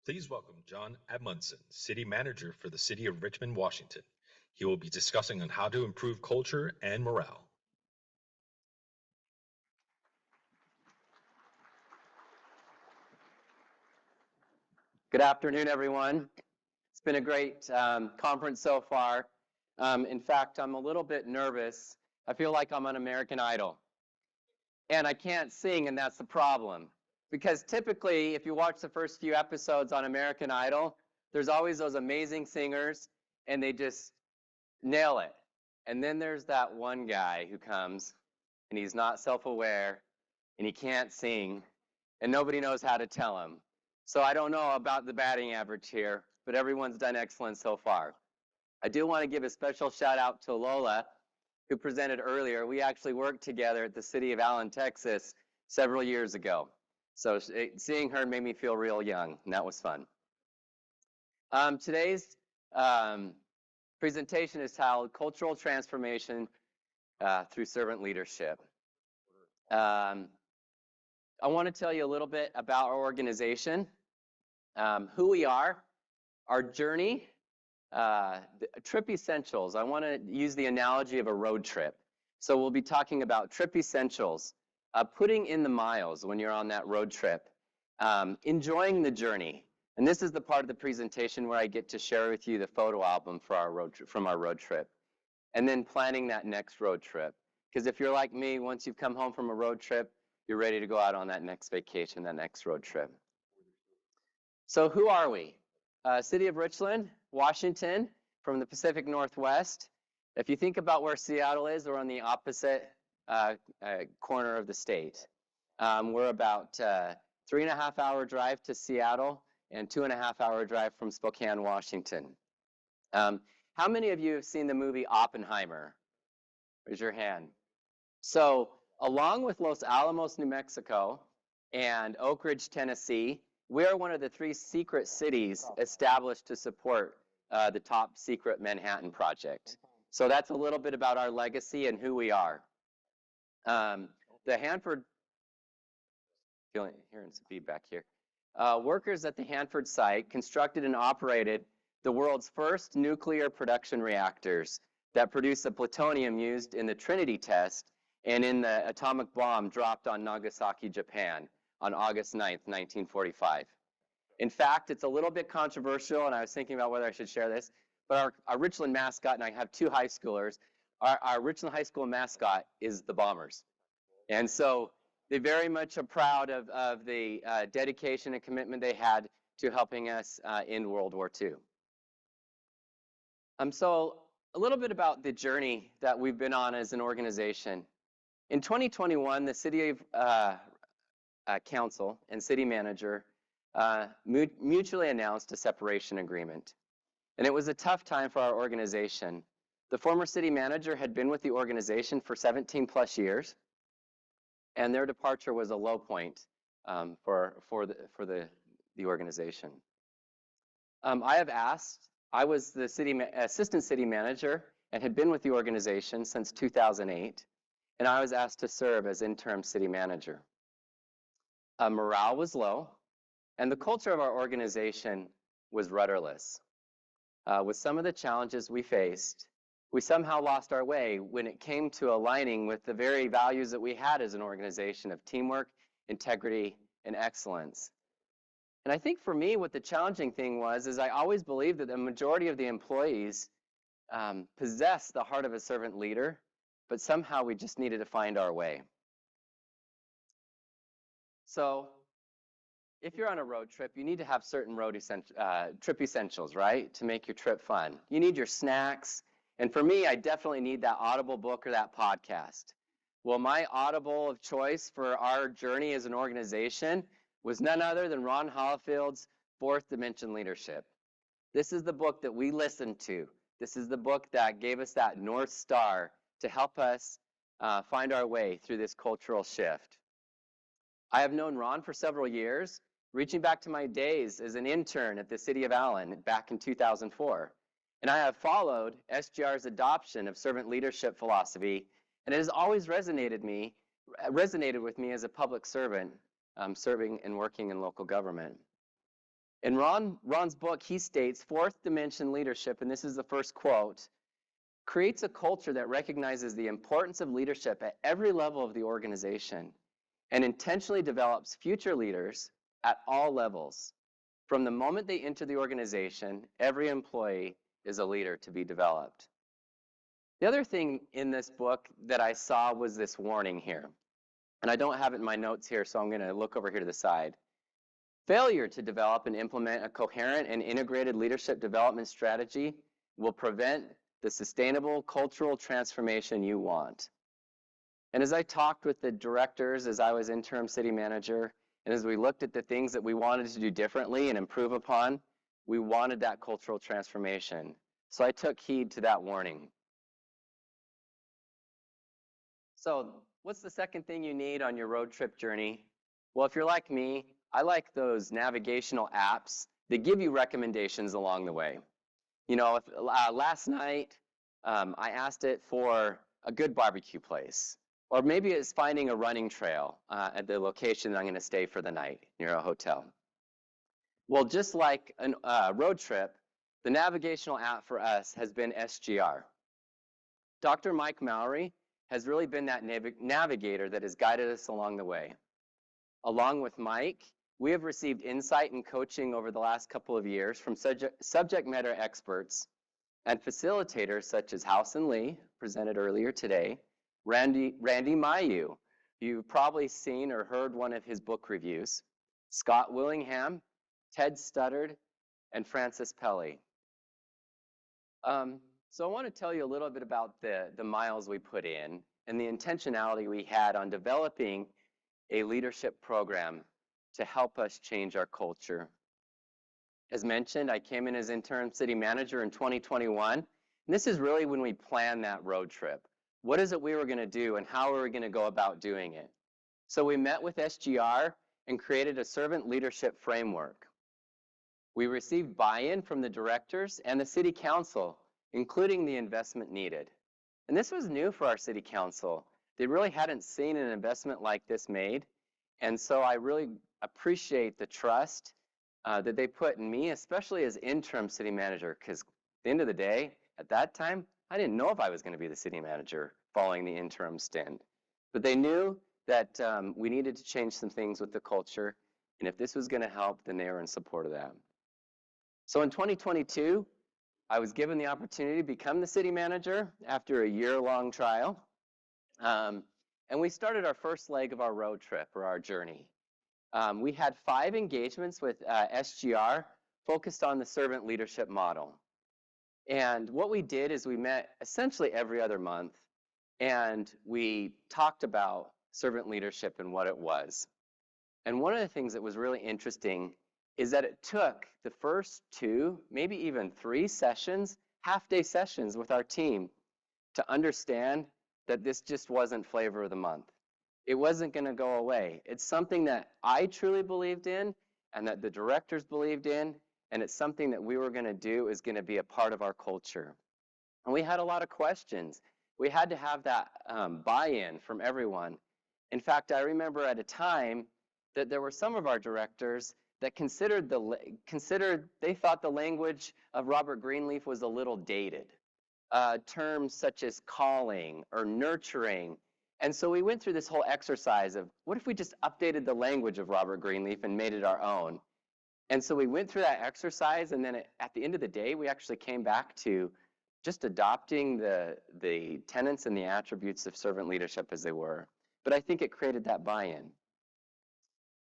Please welcome John Edmondson, City Manager for the City of Richmond, Washington. He will be discussing on how to improve culture and morale. Good afternoon, everyone. It's been a great conference so far. In fact, I'm a little bit nervous. I feel like I'm on American Idol. And I can't sing, and that's the problem. Because typically, if you watch the first few episodes on American Idol, there's always those amazing singers, and they just nail it. And then there's that one guy who comes, and he's not self-aware, and he can't sing, and nobody knows how to tell him. So I don't know about the batting average here, but everyone's done excellent so far. I do want to give a special shout out to Lola, who presented earlier. We actually worked together at the City of Allen, Texas, several years ago. So seeing her made me feel real young, and that was fun. Today's presentation is titled Cultural Transformation Through Servant Leadership. I want to tell you a little bit about our organization, who we are, our journey, trip essentials. I want to use the analogy of a road trip. So we'll be talking about trip essentials, putting in the miles when you're on that road trip, enjoying the journey. And this is the part of the presentation where I get to share with you the photo album for from our road trip, and then planning that next road trip. Because if you're like me, once you've come home from a road trip, you're ready to go out on that next vacation, that next road trip. So who are we? City of Richland, Washington, from the Pacific Northwest. If you think about where Seattle is, we're on the opposite corner of the state. We're about 3.5-hour drive to Seattle and 2.5-hour drive from Spokane, Washington. How many of you have seen the movie Oppenheimer? Raise your hand. So along with Los Alamos, New Mexico, and Oak Ridge, Tennessee, we're one of the 3 secret cities established to support the top secret Manhattan Project. So that's a little bit about our legacy and who we are. The Hanford, hearing some feedback here. Workers at the Hanford site constructed and operated the world's first nuclear production reactors that produce the plutonium used in the Trinity test and in the atomic bomb dropped on Nagasaki, Japan on August 9th, 1945. In fact, it's a little bit controversial, and I was thinking about whether I should share this, but our Richland mascot, and I have 2 high schoolers, our Richland High School mascot is the Bombers. And so they very much are proud of the dedication and commitment they had to helping us in World War II. So a little bit about the journey that we've been on as an organization. In 2021, the City Council and City Manager mutually announced a separation agreement. And it was a tough time for our organization. The former City Manager had been with the organization for 17 plus years, and their departure was a low point for the organization. I was the assistant city manager and had been with the organization since 2008, and I was asked to serve as interim city manager. Morale was low, and the culture of our organization was rudderless. With some of the challenges we faced, we somehow lost our way when it came to aligning with the very values that we had as an organization of teamwork, integrity, and excellence. And I think for me, what the challenging thing was, is I always believed that the majority of the employees possess the heart of a servant leader, but somehow we just needed to find our way. So if you're on a road trip, you need to have certain trip essentials, right, to make your trip fun. You need your snacks. And for me, I definitely need that Audible book or that podcast. Well, my Audible of choice for our journey as an organization was none other than Ron Hollifield's 4th Dimension Leadership. This is the book that we listened to. This is the book that gave us that North Star to help us find our way through this cultural shift. I have known Ron for several years, reaching back to my days as an intern at the City of Allen back in 2004. And I have followed SGR's adoption of servant leadership philosophy, and it has always resonated with me as a public servant serving and working in local government. In Ron's book, he states, fourth dimension leadership, and this is the first quote, creates a culture that recognizes the importance of leadership at every level of the organization and intentionally develops future leaders at all levels. From the moment they enter the organization, every employee is a leader to be developed. The other thing in this book that I saw was this warning here. And I don't have it in my notes here, so I'm going to look over here to the side. Failure to develop and implement a coherent and integrated leadership development strategy will prevent the sustainable cultural transformation you want. And as I talked with the directors as I was interim city manager, and as we looked at the things that we wanted to do differently and improve upon, we wanted that cultural transformation. So I took heed to that warning. So what's the second thing you need on your road trip journey? Well, if you're like me, I like those navigational apps that give you recommendations along the way. You know, last night I asked it for a good barbecue place, or maybe it's finding a running trail at the location that I'm going to stay for the night near a hotel. Well, just like a road trip, the navigational app for us has been SGR. Dr. Mike Mowry has really been that navigator that has guided us along the way. Along with Mike, we have received insight and coaching over the last couple of years from subject matter experts and facilitators such as House and Lee, presented earlier today, Randy Mayu, you've probably seen or heard one of his book reviews, Scott Willingham, Ted Studdard, and Francis Pelly. So I want to tell you a little bit about the miles we put in and the intentionality we had on developing a leadership program to help us change our culture. As mentioned, I came in as interim city manager in 2021, and this is really when we planned that road trip. What is it we were going to do and how are we going to go about doing it? So we met with SGR and created a servant leadership framework. We received buy-in from the directors and the city council, including the investment needed. And this was new for our city council. They really hadn't seen an investment like this made. And so I really appreciate the trust that they put in me, especially as interim city manager, because at the end of the day, at that time, I didn't know if I was going to be the city manager following the interim stint. But they knew that we needed to change some things with the culture, and if this was going to help, then they were in support of that. So in 2022, I was given the opportunity to become the city manager after a year-long trial. And we started our first leg of our road trip, or our journey. We had 5 engagements with SGR focused on the servant leadership model. And what we did is we met essentially every other month, and we talked about servant leadership and what it was. And one of the things that was really interesting is that it took the first 2, maybe even 3 sessions, half-day sessions with our team to understand that this just wasn't flavor of the month. It wasn't going to go away. It's something that I truly believed in and that the directors believed in, and it's something that we were going to do is going to be a part of our culture. And we had a lot of questions. We had to have that buy-in from everyone. In fact, I remember at a time that there were some of our directors that they thought the language of Robert Greenleaf was a little dated. Terms such as calling or nurturing. And so we went through this whole exercise of what if we just updated the language of Robert Greenleaf and made it our own? And so we went through that exercise, and then at the end of the day, we actually came back to just adopting the tenets and the attributes of servant leadership as they were. But I think it created that buy-in.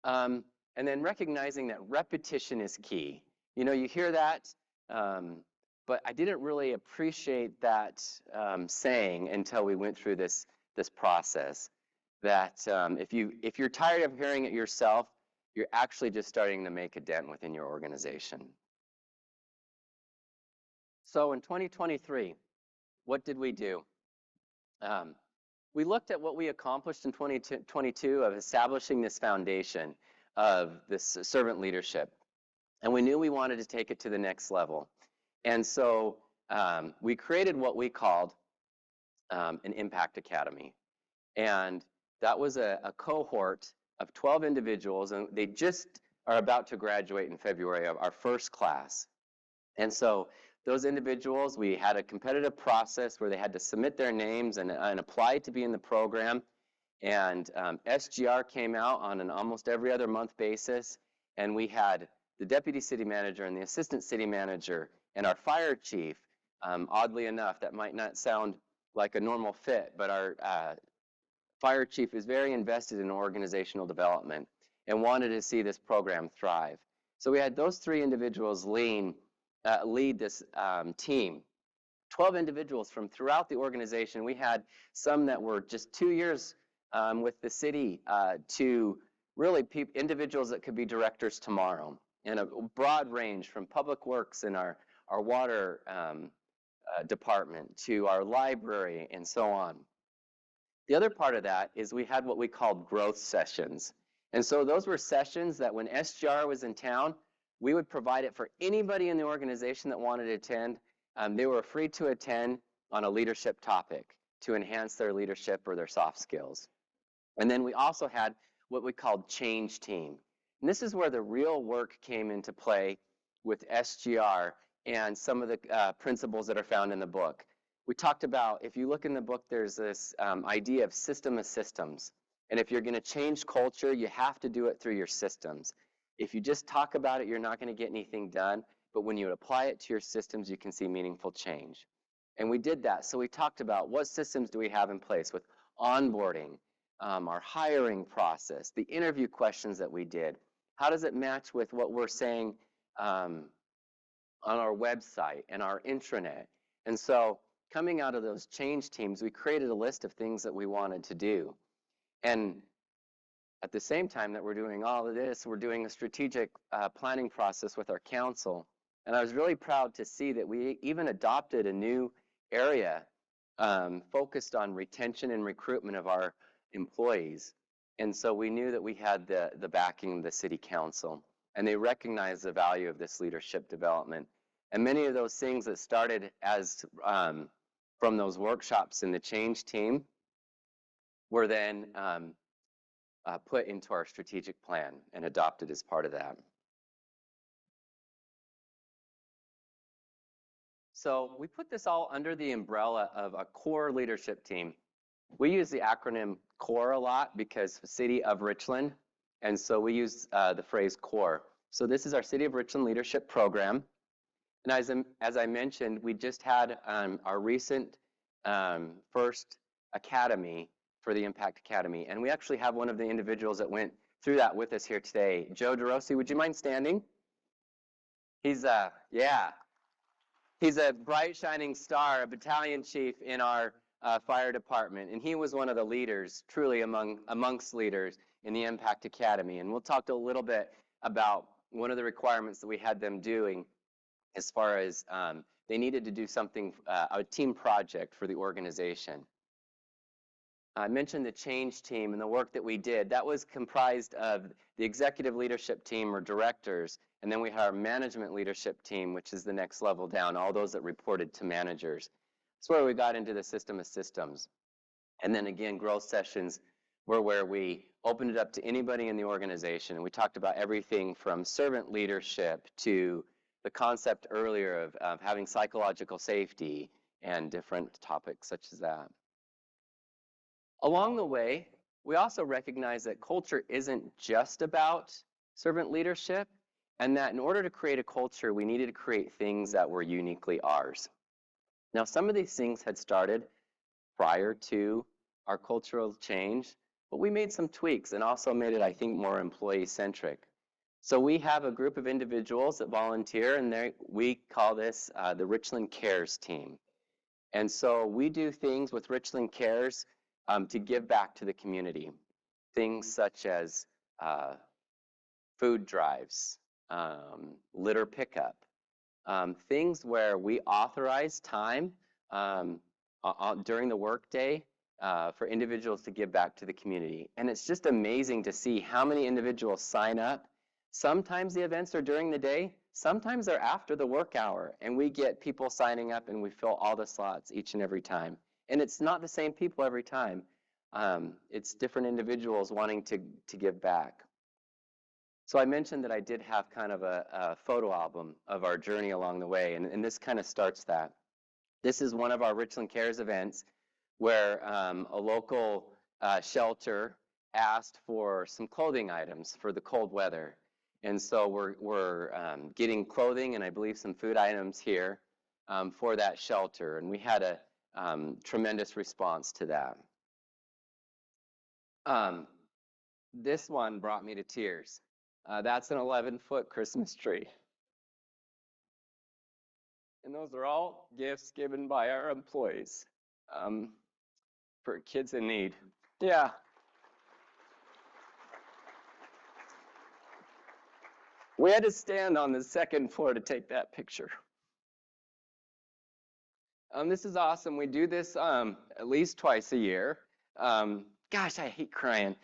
And then recognizing that repetition is key. You know, you hear that, but I didn't really appreciate that saying until we went through this process. That if you're tired of hearing it yourself, you're actually just starting to make a dent within your organization. So in 2023, what did we do? We looked at what we accomplished in 2022 of establishing this foundation of this servant leadership. And we knew we wanted to take it to the next level. And so we created what we called an Impact Academy. And that was a cohort of 12 individuals, and they just are about to graduate in February of our first class. And so those individuals, we had a competitive process where they had to submit their names and apply to be in the program. And SGR came out on an almost every other month basis, and we had the deputy city manager and the assistant city manager and our fire chief. Oddly enough, that might not sound like a normal fit, but our fire chief is very invested in organizational development and wanted to see this program thrive. So we had those three individuals lead this team. 12 individuals from throughout the organization. We had some that were just 2 years with the city to really individuals that could be directors tomorrow, and a broad range from public works and our water department to our library and so on. The other part of that is we had what we called growth sessions. And so those were sessions that when SGR was in town, we would provide it for anybody in the organization that wanted to attend. They were free to attend on a leadership topic to enhance their leadership or their soft skills. And then we also had what we called change team. And this is where the real work came into play with SGR and some of the principles that are found in the book. We talked about, if you look in the book, there's this idea of system of systems. And if you're going to change culture, you have to do it through your systems. If you just talk about it, you're not going to get anything done. But when you apply it to your systems, you can see meaningful change. And we did that. So we talked about what systems do we have in place with onboarding, our hiring process, the interview questions that we did. How does it match with what we're saying on our website and our intranet? And so coming out of those change teams, we created a list of things that we wanted to do. And at the same time that we're doing all of this, we're doing a strategic planning process with our council. And I was really proud to see that we even adopted a new area focused on retention and recruitment of our employees. And so we knew that we had the backing of the city council, and they recognized the value of this leadership development. And many of those things that started as from those workshops in the change team were then put into our strategic plan and adopted as part of that. So we put this all under the umbrella of a core leadership team. We use the acronym CORE a lot because City of Richland, and so we use the phrase CORE. So this is our City of Richland Leadership Program. And as I mentioned, we just had our recent first academy for the Impact Academy. And we actually have one of the individuals that went through that with us here today. Joe DeRossi, would you mind standing? He's he's a bright shining star, a battalion chief in our fire department. And he was one of the leaders, truly amongst leaders in the Impact Academy. And we'll talk a little bit about one of the requirements that we had them doing as far as they needed to do something, a team project for the organization. I mentioned the change team and the work that we did. That was comprised of the executive leadership team or directors, and then we had our management leadership team, which is the next level down, all those that reported to managers. That's where we got into the system of systems. And then again, growth sessions were where we opened it up to anybody in the organization. We talked about everything from servant leadership to the concept earlier of having psychological safety and different topics such as that. Along the way, we also recognize that culture isn't just about servant leadership, and that in order to create a culture, we needed to create things that were uniquely ours. Now, some of these things had started prior to our cultural change, but we made some tweaks and also made it, I think, more employee-centric. So we have a group of individuals that volunteer, and we call this the Richland Cares team. And so we do things with Richland Cares to give back to the community. Things such as food drives, litter pickup, things where we authorize time during the workday for individuals to give back to the community. And it's just amazing to see how many individuals sign up. Sometimes the events are during the day, sometimes they're after the work hour, and we get people signing up and we fill all the slots each and every time. And it's not the same people every time. It's different individuals wanting to give back. So I mentioned that I did have kind of a photo album of our journey along the way, and this kind of starts that. This is one of our Richland Cares events where a local shelter asked for some clothing items for the cold weather. And so we're getting clothing and I believe some food items here for that shelter. And we had a tremendous response to that. This one brought me to tears. That's an 11-foot Christmas tree. And those are all gifts given by our employees for kids in need. Yeah. We had to stand on the second floor to take that picture. This is awesome. We do this at least twice a year. Gosh, I hate crying.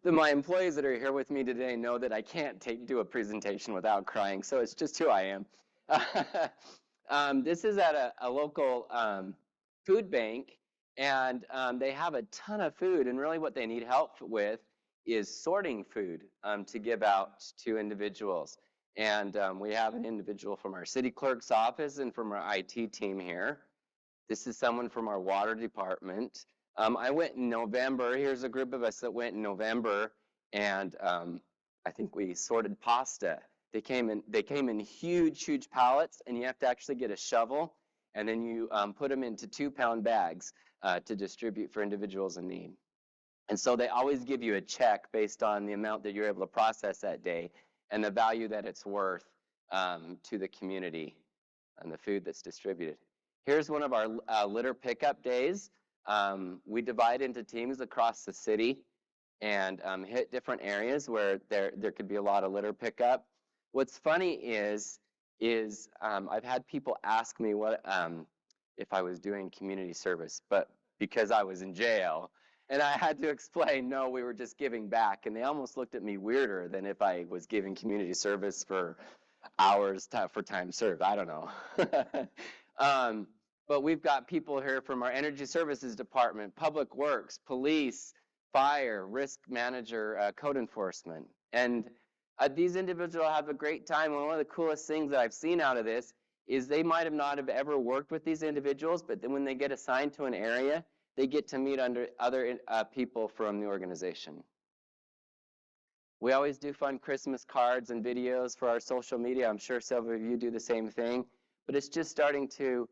My employees that are here with me today know that I can't do a presentation without crying, so it's just who I am. This is at a local food bank, and they have a ton of food, and really what they need help with is sorting food to give out to individuals. And we have an individual from our city clerk's office and from our IT team here. This is someone from our water department. I went in November. Here's a group of us that went in November, and I think we sorted pasta. They came in huge pallets, and you have to actually get a shovel, and then you put them into 2-pound bags to distribute for individuals in need. And so they always give you a check based on the amount that you're able to process that day and the value that it's worth to the community and the food that's distributed. Here's one of our litter pickup days. We divide into teams across the city and hit different areas where there could be a lot of litter pickup. What's funny is I've had people ask me what if I was doing community service, but because I was in jail, and I had to explain, no, we were just giving back, and they almost looked at me weirder than if I was giving community service for hours for time served. I don't know. But we've got people here from our Energy Services Department, Public Works, Police, Fire, Risk Manager, Code Enforcement. And these individuals have a great time. And one of the coolest things that I've seen out of this is they might have not have ever worked with these individuals, but then when they get assigned to an area, they get to meet other people from the organization. We always do fun Christmas cards and videos for our social media. I'm sure several of you do the same thing, but it's just starting to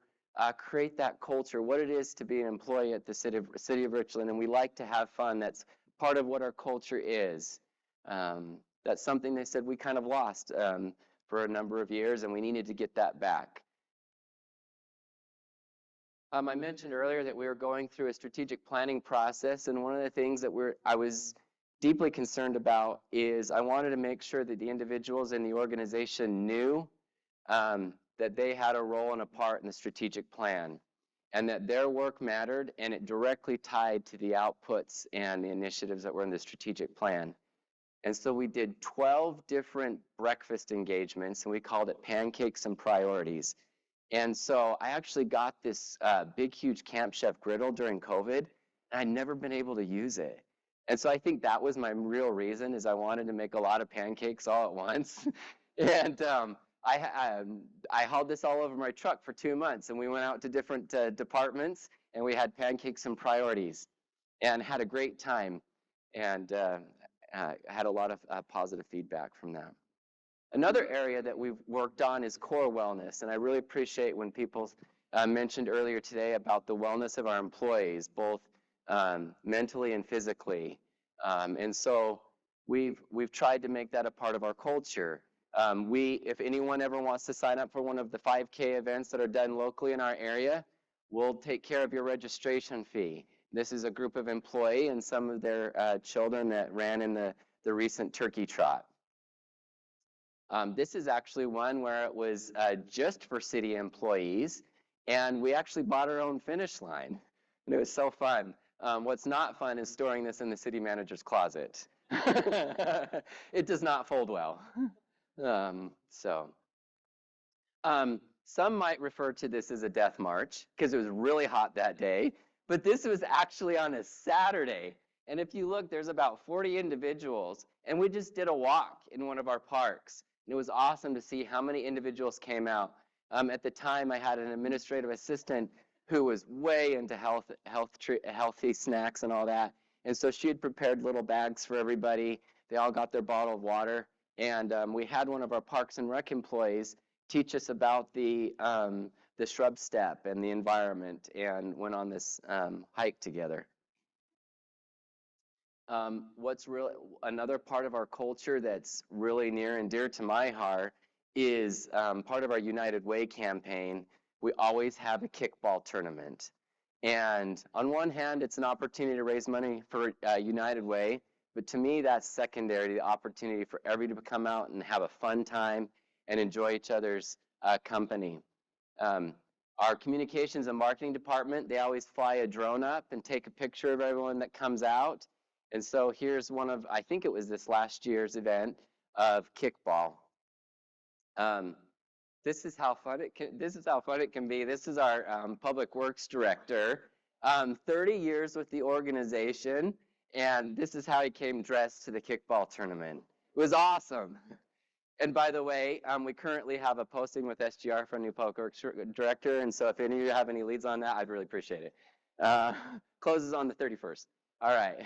create that culture, what it is to be an employee at the City of Richland, and we like to have fun. That's part of what our culture is. That's something they said we kind of lost for a number of years, and we needed to get that back. I mentioned earlier that we were going through a strategic planning process, and one of the things that I was deeply concerned about is I wanted to make sure that the individuals in the organization knew that they had a role and a part in the strategic plan, and that their work mattered, and it directly tied to the outputs and the initiatives that were in the strategic plan. And so we did 12 different breakfast engagements, and we called it Pancakes and Priorities. And so I actually got this big, huge Camp Chef griddle during COVID, and I'd never been able to use it. And so I think that was my real reason, is I wanted to make a lot of pancakes all at once. And I hauled this all over my truck for 2 months, and we went out to different departments, and we had Pancakes and Priorities, and had a great time, and had a lot of positive feedback from that. Another area that we've worked on is core wellness, and I really appreciate when people mentioned earlier today about the wellness of our employees, both mentally and physically. And so we've tried to make that a part of our culture. If anyone ever wants to sign up for one of the 5K events that are done locally in our area, we'll take care of your registration fee. This is a group of employees and some of their children that ran in the recent turkey trot. This is actually one where it was just for city employees, and we actually bought our own finish line, and it was so fun. What's not fun is storing this in the city manager's closet. It does not fold well. Some might refer to this as a death march because it was really hot that day, but this was actually on a Saturday, And if you look, there's about 40 individuals. And we just did a walk in one of our parks. And it was awesome to see how many individuals came out. At the time, I had an administrative assistant who was way into healthy snacks and all that. And so she had prepared little bags for everybody. They all got their bottle of water. And we had one of our Parks and Rec employees teach us about the shrub step and the environment, and went on this hike together. What's really another part of our culture that's really near and dear to my heart is part of our United Way campaign. We always have a kickball tournament. And on one hand, it's an opportunity to raise money for United Way, but to me, that's secondary, the opportunity for everybody to come out and have a fun time and enjoy each other's company. Our communications and marketing department, they always fly a drone up and take a picture of everyone that comes out. And so here's one of, I think it was this last year's event of kickball. This is how fun it can. This is how fun it can be. This is our public works director. 30 years with the organization, and this is how he came dressed to the kickball tournament. It was awesome. And by the way, we currently have a posting with SGR for a new public works director, and so if any of you have any leads on that, I'd really appreciate it. Closes on the 31st. All right.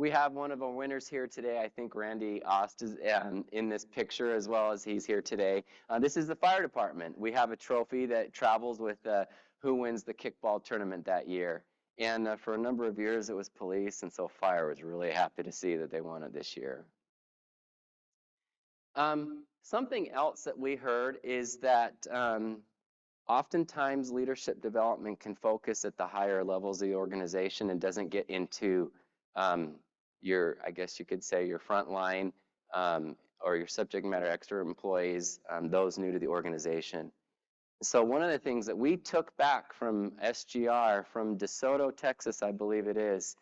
We have one of our winners here today. I think Randy Ost is in this picture as well as he's here today. This is the fire department. We have a trophy that travels with who wins the kickball tournament that year. And for a number of years, it was police, and so fire was really happy to see that they won it this year. Something else that we heard is that oftentimes leadership development can focus at the higher levels of the organization and doesn't get into I guess you could say, your frontline or your subject matter expert employees, those new to the organization. So one of the things that we took back from SGR, from DeSoto, Texas, I believe it is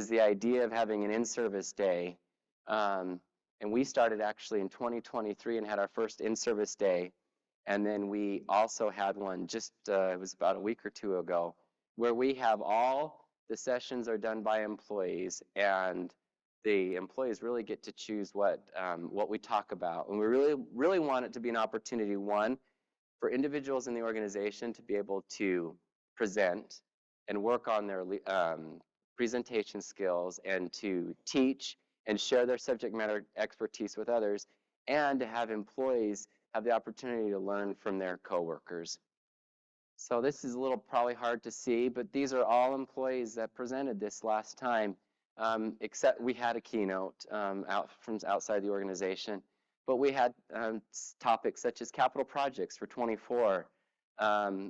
the idea of having an in-service day. And we started actually in 2023 and had our first in-service day. And then we also had one just, it was about a week or two ago, where we have all the sessions are done by employees, and the employees really get to choose what we talk about. And we really want it to be an opportunity, one, for individuals in the organization to be able to present and work on their presentation skills and to teach and share their subject matter expertise with others, and to have employees have the opportunity to learn from their coworkers. So this is a little probably hard to see, but these are all employees that presented this last time, except we had a keynote from outside the organization. But we had topics such as capital projects for 24.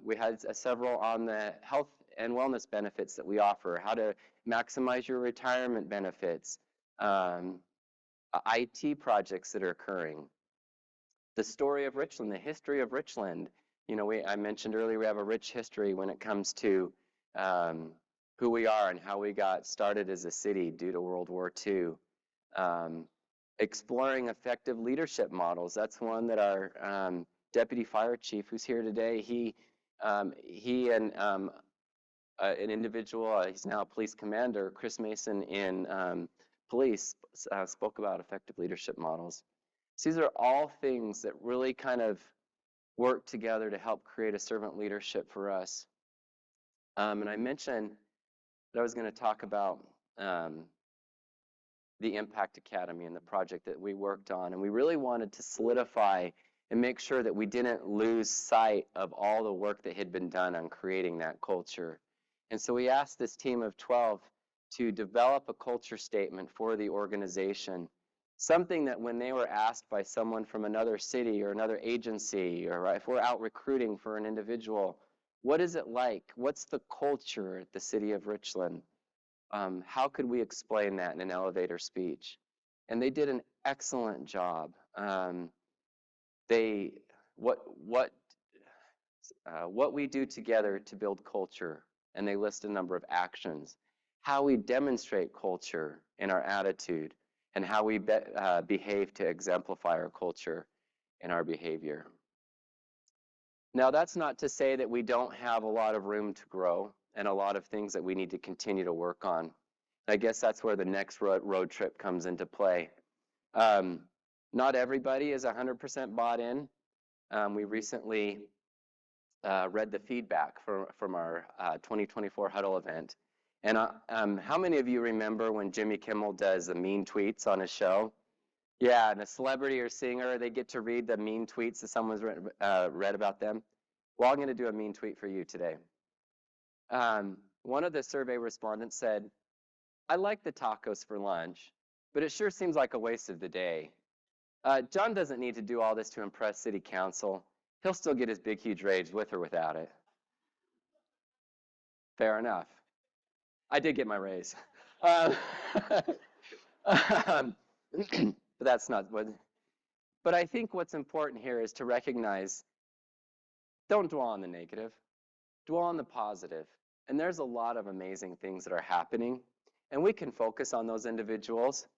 We had several on the health and wellness benefits that we offer, how to maximize your retirement benefits, IT projects that are occurring, the story of Richland, the history of Richland. You know, I mentioned earlier we have a rich history when it comes to who we are and how we got started as a city due to World War II. Exploring effective leadership models. That's one that our deputy fire chief, who's here today, he and an individual, he's now a police commander, Chris Mason in police, spoke about effective leadership models. So these are all things that really kind of work together to help create a servant leadership for us. And I mentioned that I was going to talk about the Impact Academy and the project that we worked on. And we really wanted to solidify and make sure that we didn't lose sight of all the work that had been done on creating that culture. And so we asked this team of 12 to develop a culture statement for the organization. Something that when they were asked by someone from another city or another agency, or if we're out recruiting for an individual, what is it like? What's the culture at the City of Richland? How could we explain that in an elevator speech? And they did an excellent job. What we do together to build culture, and they list a number of actions. How we demonstrate culture in our attitude, and how we behave to exemplify our culture and our behavior. Now, that's not to say that we don't have a lot of room to grow. and a lot of things that we need to continue to work on. I guess that's where the next road trip comes into play. Not everybody is 100% bought in. We recently read the feedback from our 2024 Huddle event. And how many of you remember when Jimmy Kimmel does the mean tweets on his show? Yeah, and a celebrity or singer, they get to read the mean tweets that someone's read about them. Well, I'm going to do a mean tweet for you today. One of the survey respondents said, "I like the tacos for lunch, but it sure seems like a waste of the day. John doesn't need to do all this to impress city council. He'll still get his big, huge raise with or without it." Fair enough. I did get my raise. But that's not what. But I think what's important here is to recognize, don't dwell on the negative, dwell on the positive. And there's a lot of amazing things that are happening, and we can focus on those individuals,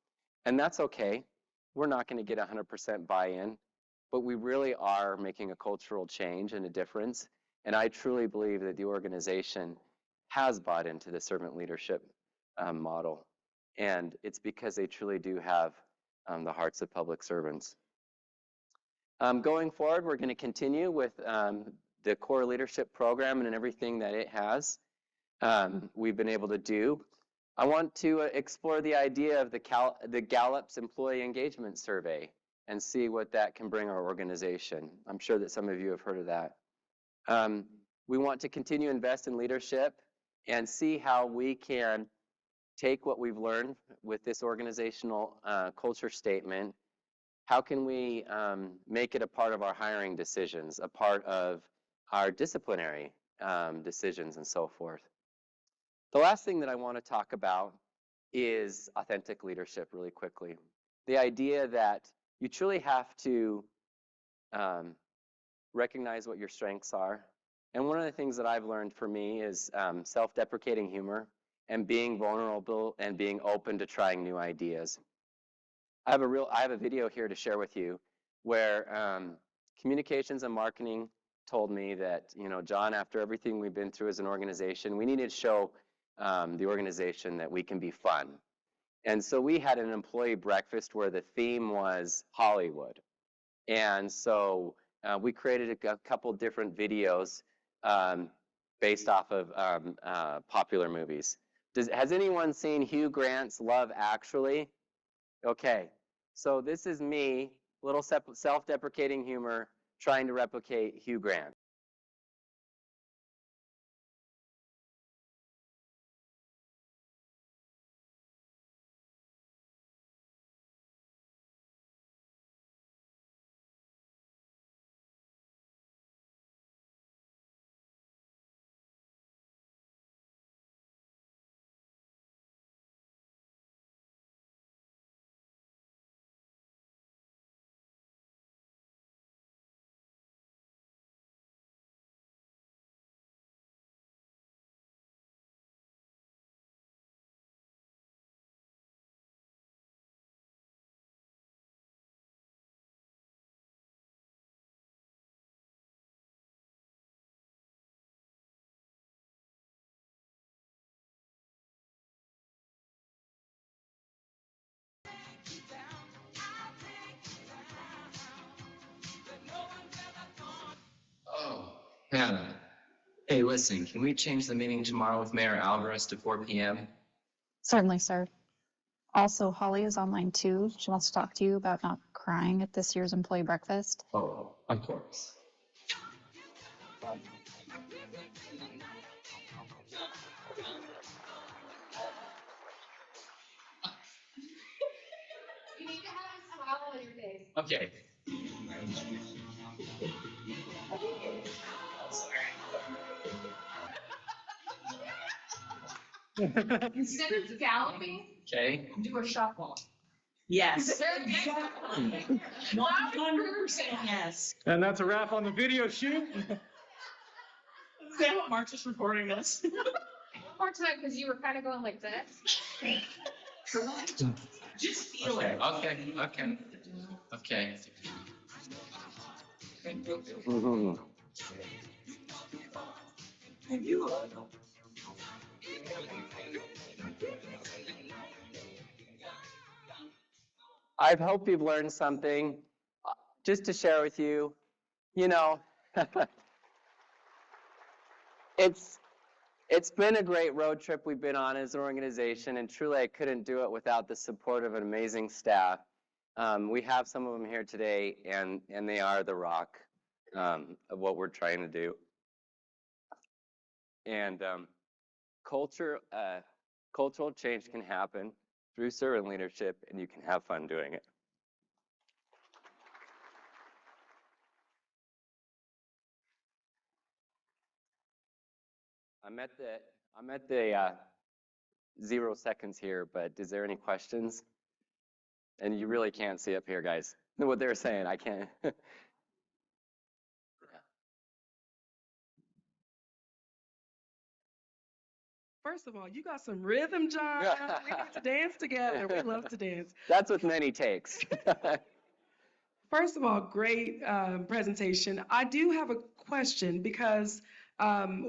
and that's okay. We're not going to get 100% buy-in, but we really are making a cultural change and a difference. And I truly believe that the organization has bought into the servant leadership model. And it's because they truly do have the hearts of public servants. Going forward, we're going to continue with the core leadership program and everything that it has. We've been able to do. I want to explore the idea of the Gallup's Employee Engagement Survey and see what that can bring our organization. I'm sure that some of you have heard of that. We want to continue to invest in leadership and see how we can take what we've learned with this organizational culture statement. How can we make it a part of our hiring decisions, a part of our disciplinary decisions, and so forth? The last thing that I want to talk about is authentic leadership really quickly. The idea that you truly have to recognize what your strengths are. And one of the things that I've learned for me is self-deprecating humor and being vulnerable and being open to trying new ideas. I have a video here to share with you where communications and marketing told me that, John, after everything we've been through as an organization, we needed to show the organization that we can be fun. And so we had an employee breakfast where the theme was Hollywood. And so we created a couple different videos based off of popular movies. Has anyone seen Hugh Grant's Love Actually? Okay, so this is me, little self-deprecating humor, trying to replicate Hugh Grant. Oh, Hannah. Hey, listen, can we change the meeting tomorrow with Mayor Alvarez to 4 p.m.? Certainly, sir. Also, Holly is online too. She wants to talk to you about not crying at this year's employee breakfast. Oh, of course. You need to have a smile on your face. Okay. Instead of galloping, Okay. do a shuffle. Yes. 100% yes. And that's a wrap on the video shoot. Is that what March is recording this? One more time, because you were kind of going like this. Just feel Okay. it. Okay. Mm-hmm. I hope you've learned something. Just to share with you, you know, it's been a great road trip we've been on as an organization, and truly I couldn't do it without the support of an amazing staff. We have some of them here today, and they are the rock of what we're trying to do. And cultural change can happen through servant leadership, and you can have fun doing it. I'm at the 0 seconds here, but is there any questions? And you really can't see up here, guys. What they're saying, I can't. First of all, you got some rhythm, John. We need to dance together. We love to dance. That's with many takes. First of all, great presentation. I do have a question because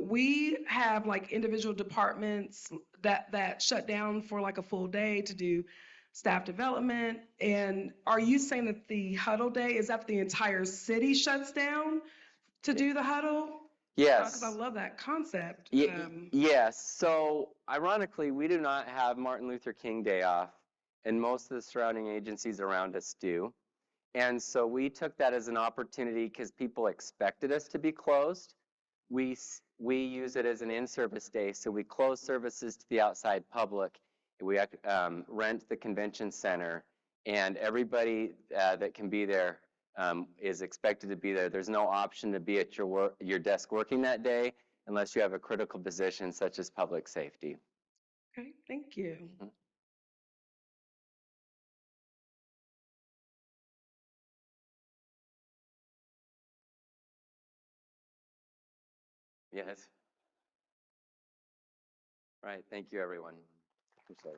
we have like individual departments that shut down for like a full day to do staff development. And are you saying that the huddle day, is that the entire city shuts down to do the huddle? Yes. Because I love that concept. Yes. So ironically, we do not have Martin Luther King Day off, and most of the surrounding agencies around us do. And so we took that as an opportunity because people expected us to be closed. We use it as an in-service day, so we close services to the outside public. We rent the convention center, and everybody that can be there is expected to be there. There's no option to be at your desk working that day unless you have a critical position such as public safety. Okay, thank you. Mm-hmm. Yes. Right. Thank you, everyone. I'm sorry.